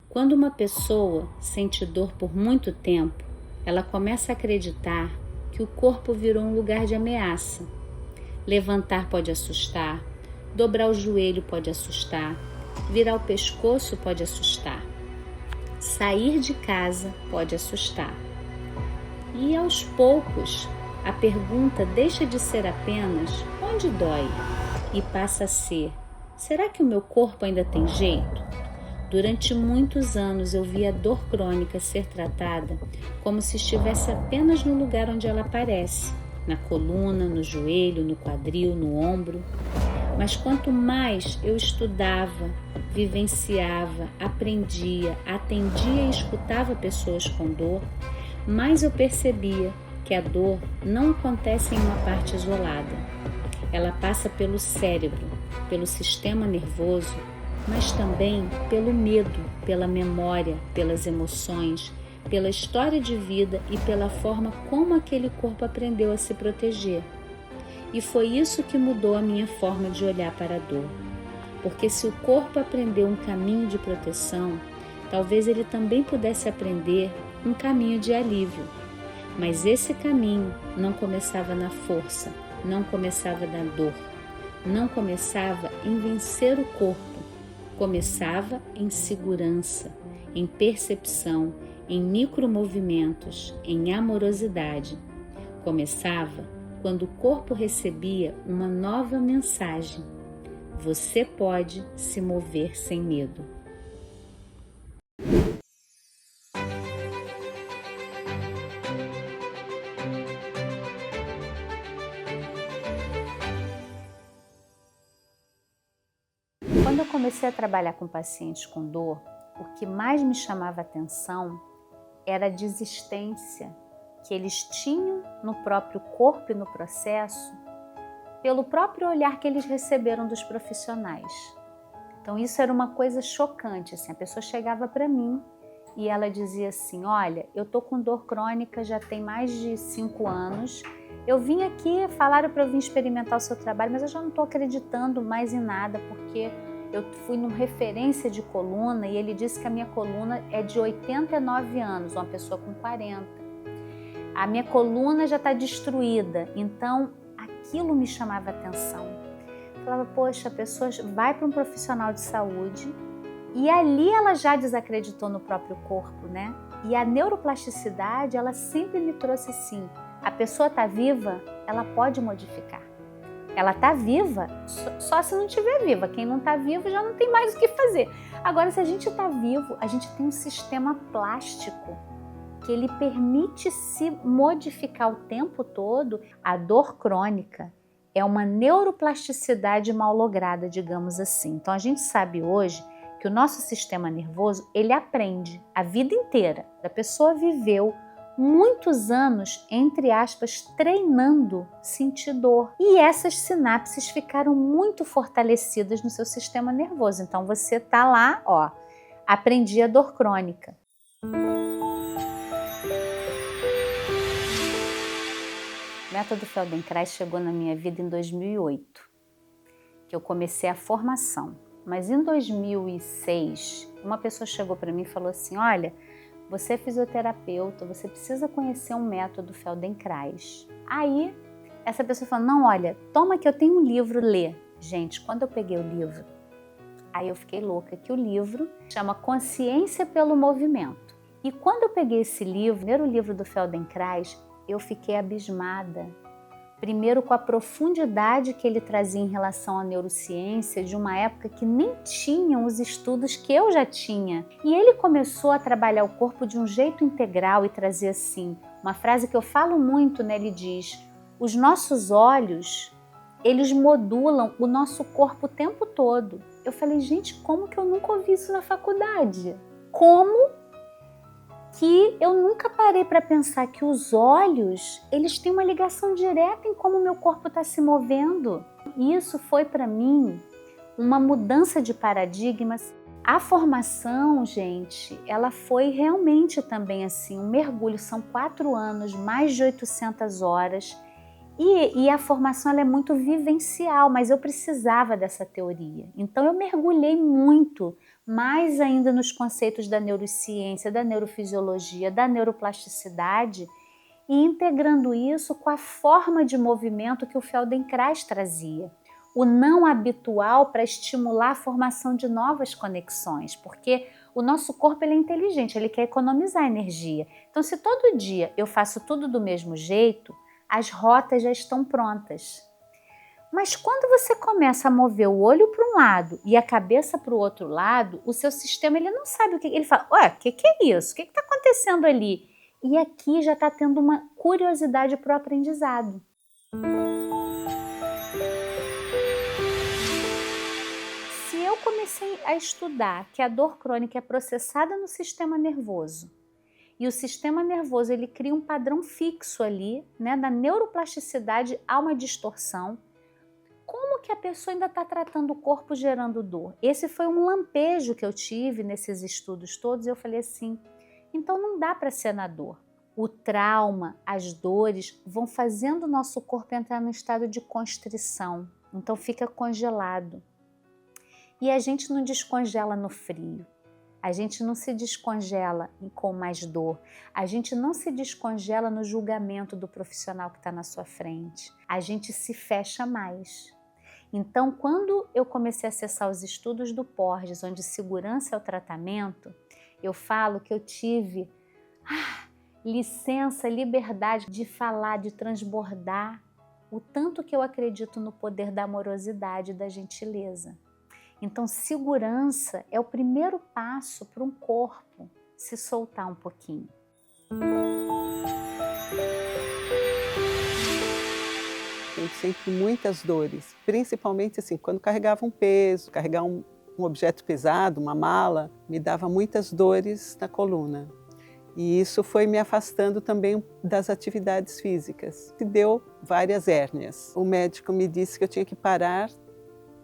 Quando uma pessoa sente dor por muito tempo, ela começa a acreditar que o corpo virou um lugar de ameaça. Levantar pode assustar, dobrar o joelho pode assustar, virar o pescoço pode assustar, sair de casa pode assustar. E aos poucos, a pergunta deixa de ser apenas onde dói e passa a ser: será que o meu corpo ainda tem jeito? Durante muitos anos eu vi a dor crônica ser tratada como se estivesse apenas no lugar onde ela aparece, na coluna, no joelho, no quadril, no ombro. Mas quanto mais eu estudava, vivenciava, aprendia, atendia e escutava pessoas com dor, mais eu percebia que a dor não acontece em uma parte isolada. Ela passa pelo cérebro, pelo sistema nervoso, mas também pelo medo, pela memória, pelas emoções, pela história de vida e pela forma como aquele corpo aprendeu a se proteger. E foi isso que mudou a minha forma de olhar para a dor. Porque se o corpo aprendeu um caminho de proteção, talvez ele também pudesse aprender um caminho de alívio. Mas esse caminho não começava na força, não começava na dor, não começava em vencer o corpo. Começava em segurança, em percepção, em micromovimentos, em amorosidade. Começava quando o corpo recebia uma nova mensagem: você pode se mover sem medo. Quando eu comecei a trabalhar com pacientes com dor, o que mais me chamava atenção era a desistência que eles tinham no próprio corpo e no processo, pelo próprio olhar que eles receberam dos profissionais. Então isso era uma coisa chocante, assim, a pessoa chegava para mim e ela dizia assim: olha, eu tô com dor crônica já tem mais de 5 anos, eu vim aqui, falaram para eu vir experimentar o seu trabalho, mas eu já não estou acreditando mais em nada, porque eu fui numa referência de coluna e ele disse que a minha coluna é de 89 anos, uma pessoa com 40. A minha coluna já está destruída, então aquilo me chamava atenção. Eu falava, poxa, a pessoa vai para um profissional de saúde e ali ela já desacreditou no próprio corpo, né? E a neuroplasticidade, ela sempre me trouxe assim, a pessoa está viva, ela pode modificar. Ela está viva, só se não estiver viva. Quem não está vivo já não tem mais o que fazer. Agora, se a gente está vivo, a gente tem um sistema plástico que ele permite se modificar o tempo todo. A dor crônica é uma neuroplasticidade mal lograda, digamos assim. Então, a gente sabe hoje que o nosso sistema nervoso, ele aprende a vida inteira. A pessoa viveu muitos anos, entre aspas, treinando sentir dor. E essas sinapses ficaram muito fortalecidas no seu sistema nervoso. Então você tá lá, ó, aprendi a dor crônica. O método Feldenkrais chegou na minha vida em 2008, que eu comecei a formação. Mas em 2006, uma pessoa chegou para mim e falou assim, olha, você é fisioterapeuta, você precisa conhecer um método Feldenkrais. Aí, essa pessoa falou, não, olha, toma que eu tenho um livro, lê. Gente, quando eu peguei o livro, aí eu fiquei louca, que o livro chama Consciência pelo Movimento. E quando eu peguei esse livro, o primeiro livro do Feldenkrais, eu fiquei abismada. Primeiro com a profundidade que ele trazia em relação à neurociência, de uma época que nem tinham os estudos que eu já tinha. E ele começou a trabalhar o corpo de um jeito integral e trazer assim, uma frase que eu falo muito, né? Ele diz, os nossos olhos, eles modulam o nosso corpo o tempo todo. Eu falei, gente, como que eu nunca ouvi isso na faculdade? Como que eu nunca parei para pensar que os olhos, eles têm uma ligação direta em como o meu corpo está se movendo. E isso foi para mim uma mudança de paradigmas. A formação, gente, ela foi realmente também assim, um mergulho. São 4 anos, mais de 800 horas. E a formação ela é muito vivencial, mas eu precisava dessa teoria. Então eu mergulhei muito mais ainda nos conceitos da neurociência, da neurofisiologia, da neuroplasticidade, e integrando isso com a forma de movimento que o Feldenkrais trazia. O não habitual para estimular a formação de novas conexões, porque o nosso corpo ele é inteligente, ele quer economizar energia. Então, se todo dia eu faço tudo do mesmo jeito, as rotas já estão prontas. Mas quando você começa a mover o olho para um lado e a cabeça para o outro lado, o seu sistema ele não sabe o que. Ele fala, ué, o que é isso? O que está acontecendo ali? E aqui já está tendo uma curiosidade para o aprendizado. Se eu comecei a estudar que a dor crônica é processada no sistema nervoso, e o sistema nervoso ele cria um padrão fixo ali, né, da neuroplasticidade há uma distorção, como que a pessoa ainda está tratando o corpo gerando dor? Esse foi um lampejo que eu tive nesses estudos todos e eu falei assim, então não dá para ser na dor. O trauma, as dores vão fazendo o nosso corpo entrar num estado de constrição, então fica congelado. E a gente não descongela no frio, a gente não se descongela com mais dor, a gente não se descongela no julgamento do profissional que está na sua frente, a gente se fecha mais. Então, quando eu comecei a acessar os estudos do Porges, onde segurança é o tratamento, eu falo que eu tive licença, liberdade de falar, de transbordar o tanto que eu acredito no poder da amorosidade e da gentileza. Então, segurança é o primeiro passo para um corpo se soltar um pouquinho. Sempre muitas dores, principalmente assim, quando carregava um peso, carregar um objeto pesado, uma mala, me dava muitas dores na coluna. E isso foi me afastando também das atividades físicas. E deu várias hérnias. O médico me disse que eu tinha que parar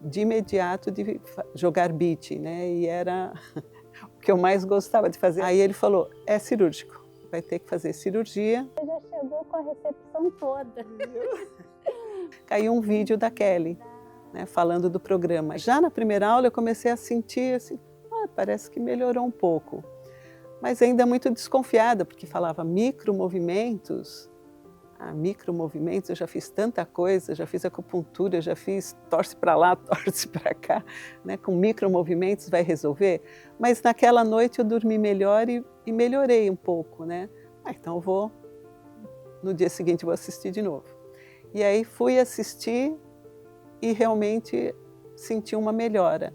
de imediato de jogar beach, né? E era o que eu mais gostava de fazer. Aí ele falou, é cirúrgico, vai ter que fazer cirurgia. Você já chegou com a recepção toda. Caiu um vídeo da Kelly, né, falando do programa. Já na primeira aula eu comecei a sentir assim, parece que melhorou um pouco. Mas ainda muito desconfiada, porque falava micromovimentos. Micromovimentos, eu já fiz tanta coisa, já fiz acupuntura, já fiz torce para lá, torce para cá, né, com micromovimentos vai resolver. Mas naquela noite eu dormi melhor e melhorei um pouco, né? Então eu vou, no dia seguinte eu vou assistir de novo. E aí fui assistir e realmente senti uma melhora.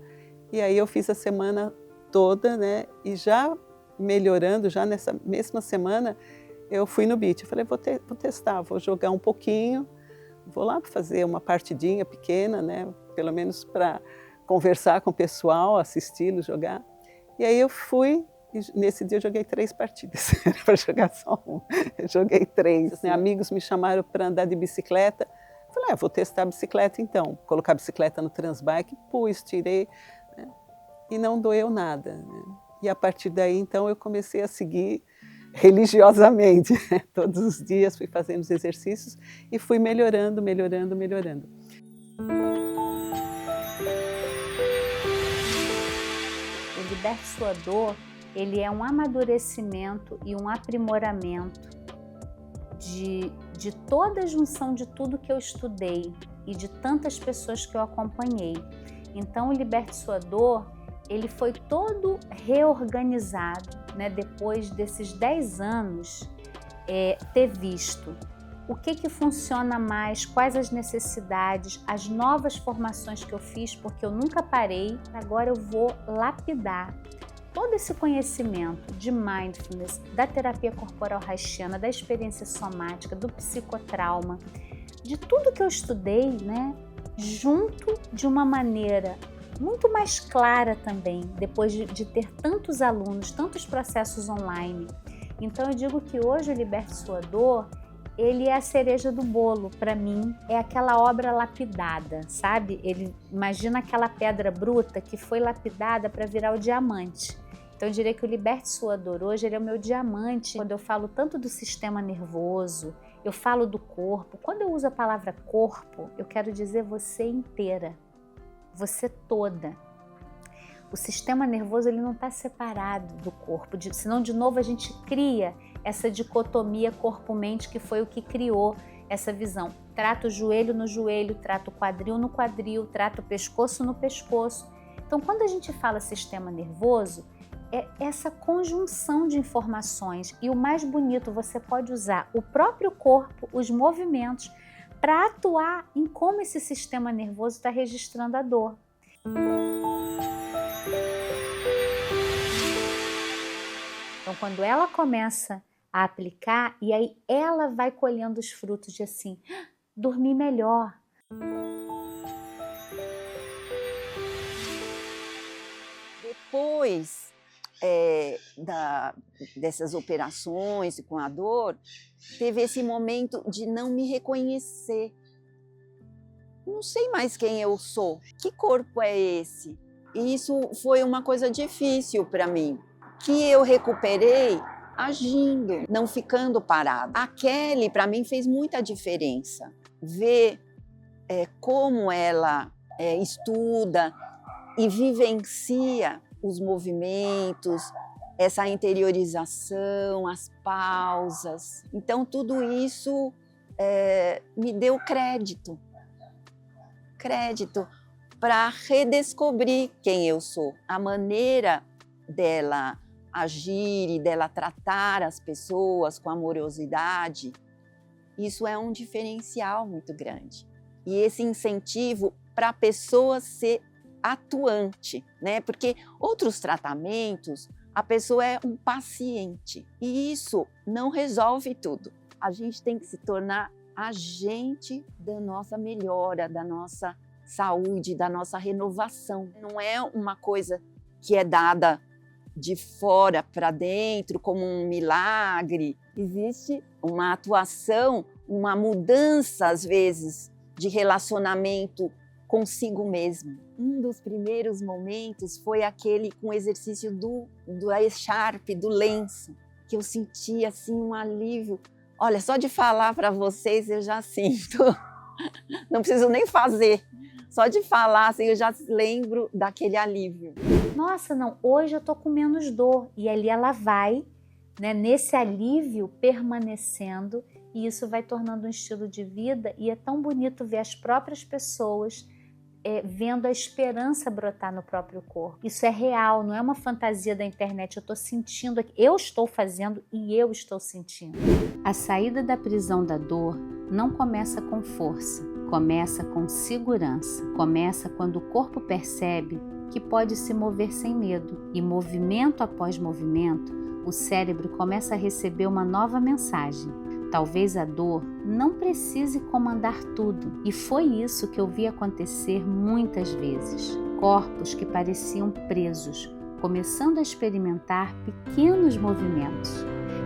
E aí eu fiz a semana toda, né? E já melhorando, já nessa mesma semana, eu fui no beach. Eu falei, vou testar, vou jogar um pouquinho, vou lá fazer uma partidinha pequena, né? Pelo menos para conversar com o pessoal, assisti-lo jogar. E aí eu fui, e nesse dia eu joguei 3 partidas, era para jogar só uma, eu joguei 3. Né? Amigos me chamaram para andar de bicicleta, eu falei, vou testar a bicicleta então, colocar a bicicleta no Transbike, pus, tirei, né? E não doeu nada. Né? E a partir daí então eu comecei a seguir religiosamente, né? Todos os dias fui fazendo os exercícios e fui melhorando, melhorando, melhorando. O Liberte Sua Dor, ele é um amadurecimento e um aprimoramento de toda a junção de tudo que eu estudei e de tantas pessoas que eu acompanhei. Então, o Liberte Sua Dor, ele foi todo reorganizado, né, depois desses 10 anos ter visto o que funciona mais, quais as necessidades, as novas formações que eu fiz, porque eu nunca parei, agora eu vou lapidar todo esse conhecimento de mindfulness, da terapia corporal haitiana, da experiência somática, do psicotrauma, de tudo que eu estudei, né, junto de uma maneira muito mais clara também, depois de ter tantos alunos, tantos processos online. Então eu digo que hoje o Liberte Sua Dor, ele é a cereja do bolo, para mim, é aquela obra lapidada, sabe? Imagina aquela pedra bruta que foi lapidada para virar o diamante. Então eu diria que o Liberte Sua Dor hoje, ele é o meu diamante. Quando eu falo tanto do sistema nervoso, eu falo do corpo. Quando eu uso a palavra corpo, eu quero dizer você inteira. Você toda. O sistema nervoso ele não está separado do corpo, senão de novo a gente cria essa dicotomia corpo-mente que foi o que criou essa visão. Trata o joelho no joelho, trata o quadril no quadril, trata o pescoço no pescoço. Então, quando a gente fala sistema nervoso, é essa conjunção de informações. E o mais bonito, você pode usar o próprio corpo, os movimentos, para atuar em como esse sistema nervoso está registrando a dor. Então, quando ela começa a aplicar, e aí ela vai colhendo os frutos de assim, dormir melhor. Depois dessas operações com a dor, teve esse momento de não me reconhecer. Não sei mais quem eu sou, que corpo é esse? E isso foi uma coisa difícil para mim, que eu recuperei agindo, não ficando parada. A Kelly, para mim, fez muita diferença. Ver como ela estuda e vivencia os movimentos, essa interiorização, as pausas. Então, tudo isso me deu crédito para redescobrir quem eu sou. A maneira dela agir e dela tratar as pessoas com amorosidade, isso é um diferencial muito grande. E esse incentivo para a pessoa ser atuante, né? Porque outros tratamentos, a pessoa é um paciente e isso não resolve tudo. A gente tem que se tornar agente da nossa melhora, da nossa saúde, da nossa renovação. Não é uma coisa que é dada de fora para dentro como um milagre. Existe uma atuação, uma mudança às vezes de relacionamento consigo mesmo. Um dos primeiros momentos foi aquele com o exercício do echarpe, do lenço, que eu senti assim um alívio. Olha, só de falar para vocês eu já sinto, não preciso nem fazer, só de falar assim eu já lembro daquele alívio. Nossa, não, hoje eu tô com menos dor. E ali ela vai, né, nesse alívio permanecendo, e isso vai tornando um estilo de vida, e é tão bonito ver as próprias pessoas vendo a esperança brotar no próprio corpo. Isso é real, não é uma fantasia da internet, eu estou sentindo, eu estou fazendo e eu estou sentindo. A saída da prisão da dor não começa com força, começa com segurança, começa quando o corpo percebe que pode se mover sem medo, e movimento após movimento, o cérebro começa a receber uma nova mensagem. Talvez a dor não precise comandar tudo. E foi isso que eu vi acontecer muitas vezes. Corpos que pareciam presos, começando a experimentar pequenos movimentos.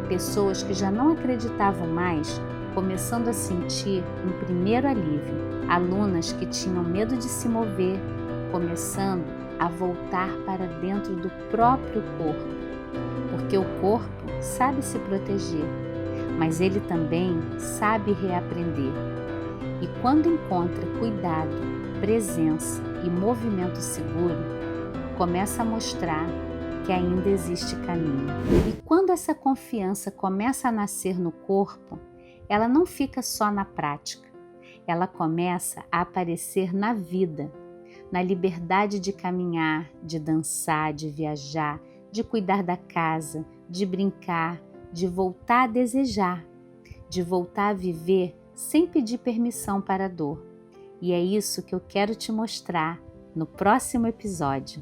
Pessoas que já não acreditavam mais, começando a sentir um primeiro alívio. Alunas que tinham medo de se mover, começando a voltar para dentro do próprio corpo. Porque o corpo sabe se proteger, mas ele também sabe reaprender. E quando encontra cuidado, presença e movimento seguro, começa a mostrar que ainda existe caminho. E quando essa confiança começa a nascer no corpo, ela não fica só na prática, ela começa a aparecer na vida, na liberdade de caminhar, de dançar, de viajar, de cuidar da casa, de brincar, de voltar a desejar, de voltar a viver sem pedir permissão para a dor. E é isso que eu quero te mostrar no próximo episódio.